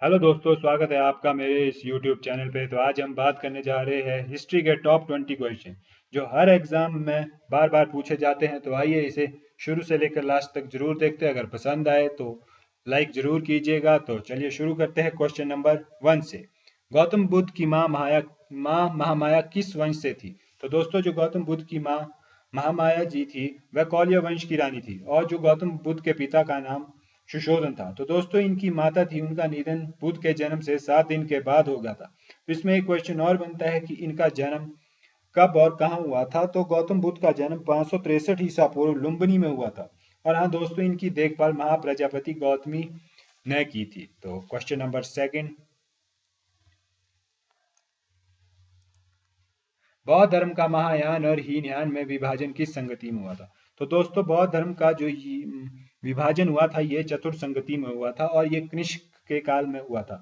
Hello दोस्तों, स्वागत है आपका मेरे इस YouTube चैनल पे। तो आज हम बात करने जा रहे हैं हिस्ट्री के टॉप 20 क्वेश्चन जो हर एग्जाम में बार बार पूछे जाते हैं। तो आइए इसे शुरू से लेकर लास्ट तक जरूर देखते हैं। अगर पसंद आए तो लाइक जरूर कीजिएगा। तो चलिए शुरू करते हैं क्वेश्चन नंबर 1 से। गौतम बुद्ध की माँ महामाया किस वंश से थी? तो दोस्तों, जो गौतम बुद्ध की माँ महामाया जी थी वह कौल्य वंश की रानी थी, और जो गौतम बुद्ध के पिता का नाम सुशोधन था। तो दोस्तों, इनकी माता थी, उनका निधन बुद्ध के जन्म से 7 दिन के बाद हो गया था। तो इसमें एक क्वेश्चन और बनता है कि इनका जन्म कब और कहाँ हुआ था? तो गौतम बुद्ध का जन्म 563 ईसा पूर्व लुम्बिनी में हुआ था। और हाँ दोस्तों, इनकी देखभाल महाप्रजापति गौतमी ने की थी। तो क्वेश्चन नंबर सेकंड, बौद्ध धर्म का महायान और हीनयान में विभाजन किस संगति में हुआ था? तो दोस्तों, बौद्ध धर्म का जो विभाजन हुआ था ये चतुर संगति में हुआ था, और ये कनिष्क के काल में हुआ था।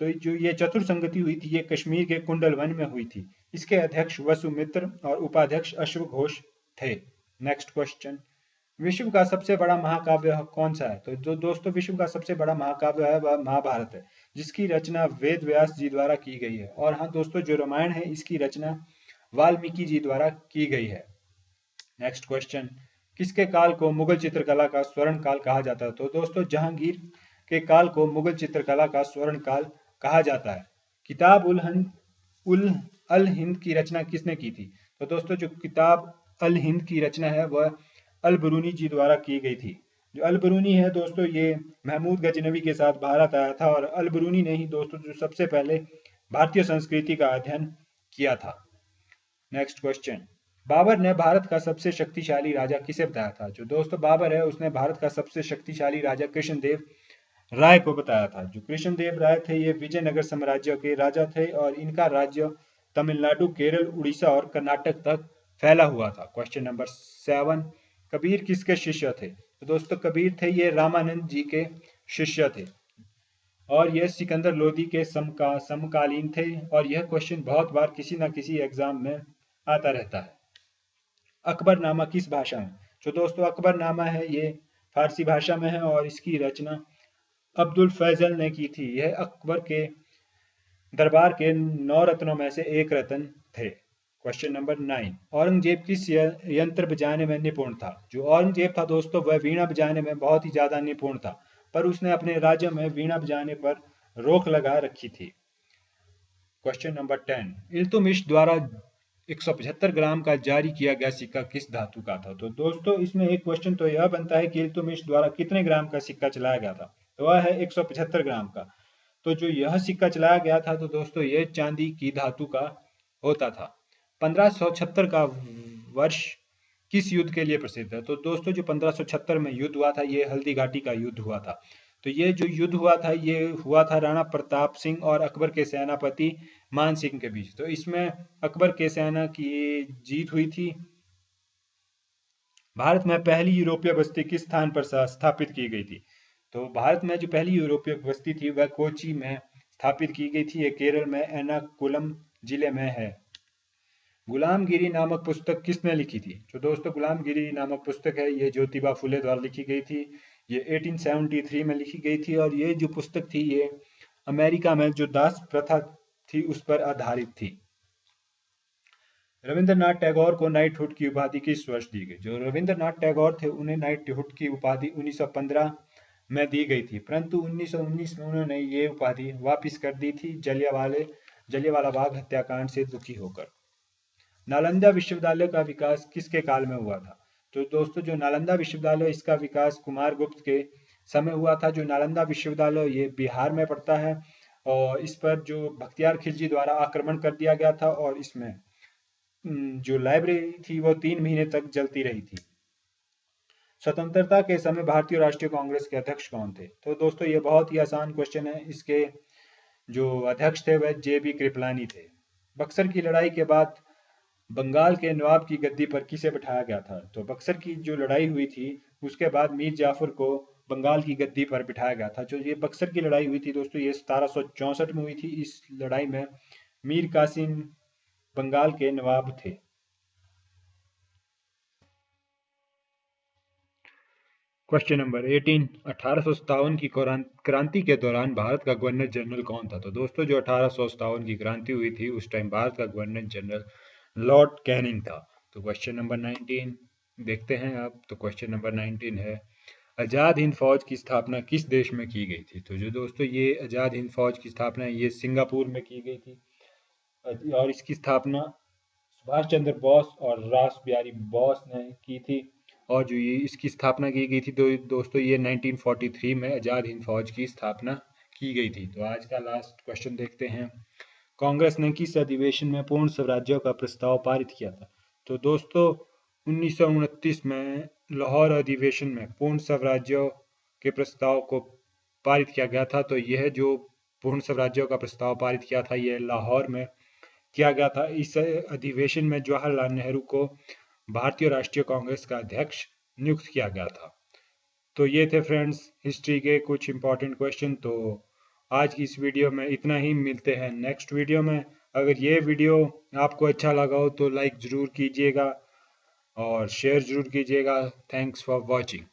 तो जो ये चतुर संगति हुई थी ये कश्मीर के कुंडल वन में हुई थी। इसके अध्यक्ष वसुमित्र और उपाध्यक्ष अश्वघोष थे। नेक्स्ट क्वेश्चन, विश्व का सबसे बड़ा महाकाव्य कौन सा है? तो जो दोस्तों, विश्व का सबसे बड़ा महाकाव्य है वह महाभारत है, जिसकी रचना वेद व्यास जी द्वारा की गई है। और हाँ दोस्तों, जो रामायण है इसकी रचना वाल्मीकि जी द्वारा की गई है। नेक्स्ट क्वेश्चन, किसके काल को मुगल चित्रकला का स्वर्ण काल कहा जाता है? तो दोस्तों, जहांगीर के काल को मुगल चित्रकला का स्वर्ण काल कहा जाता है। किताब उल अल हिंद की रचना किसने की थी? तो दोस्तों, जो किताब अल हिंद की रचना है वह अल बरूनी जी द्वारा की गई थी। जो अल बरूनी है दोस्तों, ये महमूद गजनवी के साथ भारत आया था, और अल बरूनी ने ही दोस्तों जो सबसे पहले भारतीय संस्कृति का अध्ययन किया था। नेक्स्ट क्वेश्चन, बाबर ने भारत का सबसे शक्तिशाली राजा किसे बताया था? जो दोस्तों बाबर है उसने भारत का सबसे शक्तिशाली राजा कृष्णदेव राय को बताया था। जो कृष्णदेव राय थे ये विजयनगर साम्राज्य के राजा थे, और इनका राज्य तमिलनाडु, केरल, उड़ीसा और कर्नाटक तक फैला हुआ था। क्वेश्चन नंबर 7, कबीर किसके शिष्य थे? तो दोस्तों, कबीर थे ये रामानंद जी के शिष्य थे, और यह सिकंदर लोदी के समकालीन थे। और यह क्वेश्चन बहुत बार किसी ना किसी एग्जाम में आता रहता है। अकबरनामा किस भाषा में? जो दोस्तों, अकबरनामा है ये फारसी भाषा में है, और इसकी रचना अब्दुल फैजल ने की थी। यह अकबर के दरबार के 9 रत्नों में से एक रत्न थे। क्वेश्चन नंबर 9, औरंगजेब किस यंत्र बजाने में निपुण था? जो औरंगजेब था दोस्तों वह वीणा बजाने में बहुत ही ज्यादा निपुण था, पर उसने अपने राज्य में वीणा बजाने पर रोक लगा रखी थी। क्वेश्चन नंबर 10, इल्तुमिश द्वारा 175 ग्राम का जारी किया गया सिक्का किस धातु का था? तो दोस्तों, इसमें एक क्वेश्चन तो यह बनता है कि इल्तुमिश द्वारा कितने ग्राम का सिक्का चलाया गया था? तो वह है 175 ग्राम का। तो जो यह सिक्का चलाया गया था तो दोस्तों ये चांदी की धातु का होता था। 1576 का वर्ष किस युद्ध के लिए प्रसिद्ध है? तो दोस्तों, जो 1576 में युद्ध हुआ था ये हल्दी घाटी का युद्ध हुआ था। तो ये जो युद्ध हुआ था ये हुआ था राणा प्रताप सिंह और अकबर के सेनापति मान सिंह के बीच। तो इसमें अकबर के सेना की जीत हुई थी। भारत में पहली यूरोपीय बस्ती किस स्थान पर स्थापित की गई थी? तो भारत में जो पहली यूरोपीय बस्ती थी वह कोची में स्थापित की गई थी। ये केरल में एर्नाकुलम जिले में है। गुलामगिरी नामक पुस्तक किसने लिखी थी? जो दोस्तों, गुलामगिरी नामक पुस्तक है ये ज्योतिबा फुले द्वारा लिखी गई थी। ये 1873 में लिखी गई थी, और ये जो पुस्तक थी ये अमेरिका में जो दास प्रथा थी उस पर आधारित थी। रविंद्रनाथ टैगोर को नाइटहुड की उपाधि किस वर्ष दी गई? जो रविंद्रनाथ टैगोर थे उन्हें नाइटहुड की उपाधि 1915 में दी गई थी, परंतु 1919 में उन्होंने ये उपाधि वापस कर दी थी जलियांवाला बाग हत्याकांड से दुखी होकर। नालंदा विश्वविद्यालय का विकास किसके काल में हुआ था? तो दोस्तों, जो नालंदा विश्वविद्यालय इसका विकास कुमार गुप्त के समय हुआ था। जो नालंदा विश्वविद्यालय ये बिहार में पड़ता है, और इस पर जो बख्तियार खिलजी द्वारा आक्रमण कर दिया गया था, और इसमें जो लाइब्रेरी थी वो 3 महीने तक जलती रही थी। स्वतंत्रता के समय भारतीय राष्ट्रीय कांग्रेस के अध्यक्ष कौन थे? तो दोस्तों, ये बहुत ही आसान क्वेश्चन है। इसके जो अध्यक्ष थे वह JB कृपलानी थे। बक्सर की लड़ाई के बाद बंगाल के नवाब की गद्दी पर किसे बिठाया गया था? तो बक्सर की जो लड़ाई हुई थी उसके बाद मीर जाफर को बंगाल की गद्दी पर बिठाया गया था। जो ये बक्सर की लड़ाई हुई थी दोस्तों ये 1764 में हुई थी। इस लड़ाई में मीर कासिम बंगाल के नवाब थे। क्वेश्चन नंबर 18, 1857 की क्रांति के दौरान भारत का गवर्नर जनरल कौन था? तो दोस्तों जो 1857 की क्रांति हुई थी उस टाइम भारत का गवर्नर जनरल लॉर्ड कैनिंग था। तो क्वेश्चन नंबर 19 देखते हैं अब। तो क्वेश्चन नंबर 19 है, आज़ाद हिंद फौज की स्थापना किस देश में की गई थी? तो जो दोस्तों ये आज़ाद हिंद फौज की स्थापना ये सिंगापुर में की गई थी और इसकी स्थापना सुभाष चंद्र बोस और रास बिहारी बोस ने की थी। और जो ये इसकी स्थापना की गई थी तो दोस्तों ये 1943 में आज़ाद हिंद फौज की स्थापना की गई थी। तो आज का लास्ट क्वेश्चन देखते हैं, कांग्रेस ने किस अधिवेशन में पूर्ण स्वराज्य का प्रस्ताव पारित किया था? तो दोस्तों 1929 में लाहौर अधिवेशन में पूर्ण स्वराज्य के प्रस्ताव को पारित किया गया था। तो यह जो पूर्ण स्वराज्य का प्रस्ताव पारित किया था यह लाहौर में किया गया था। इस अधिवेशन में जवाहरलाल नेहरू को भारतीय राष्ट्रीय कांग्रेस का अध्यक्ष नियुक्त किया गया था। तो ये थे फ्रेंड्स हिस्ट्री के कुछ इंपॉर्टेंट क्वेश्चन। तो आज की इस वीडियो में इतना ही, मिलते हैं नेक्स्ट वीडियो में। अगर ये वीडियो आपको अच्छा लगा हो तो लाइक ज़रूर कीजिएगा और शेयर ज़रूर कीजिएगा। Thanks for watching.